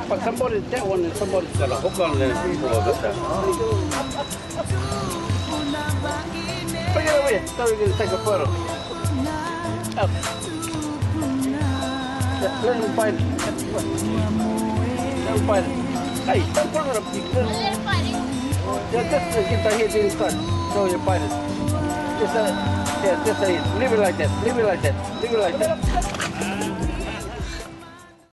But somebody, that one, somebody's got a hook on there. Bring it over here. So we're going to take a photo. Up. Let him find it. Let him find it. Hey, don't put it up. Let him find it. Just get the head inside. So you find it. Just, yeah, just leave it like that. Leave it like that. Leave it like that.